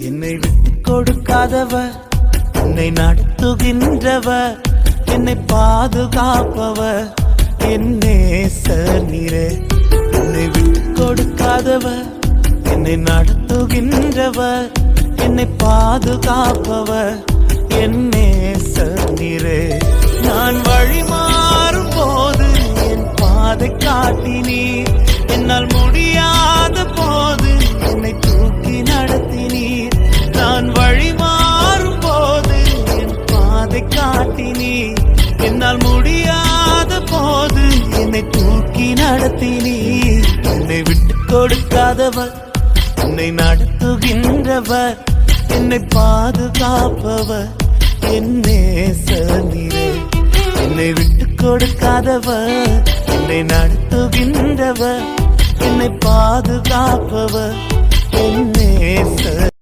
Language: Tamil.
என்னை விட்டு கொடுக்காதவ, என்னை நடத்துகின்றவ, என்னை பாதுகாப்பவ, என் நேசர் நீரே. என்னை விட்டு கொடுக்காதவ, என்னை நடத்துகின்றவ, என்னை பாதுகாப்பவ, என் நேசர் நீரே. நான் வழி மாறும் போது என் பாதை காட்டினீர், என்னால் முடியாத போது என்னை தூக்கி நடத்தினீர். நான் வழி மாறும் போது என் பாதை காட்டினீர், என்னால் முடியாத போது என்னை தூக்கி நடத்தினீர். என்னை விட்டு கொடுக்காதவர், என்னை நடத்துகின்றவர், என்னை பாதுகாப்பவர், என் நேசர் நீரே. என்னை விட்டு கொடுக்காதவர், என்னை நடத்துகின்றவர், என்னை பாதுகாப்பவர், என் நேசர்.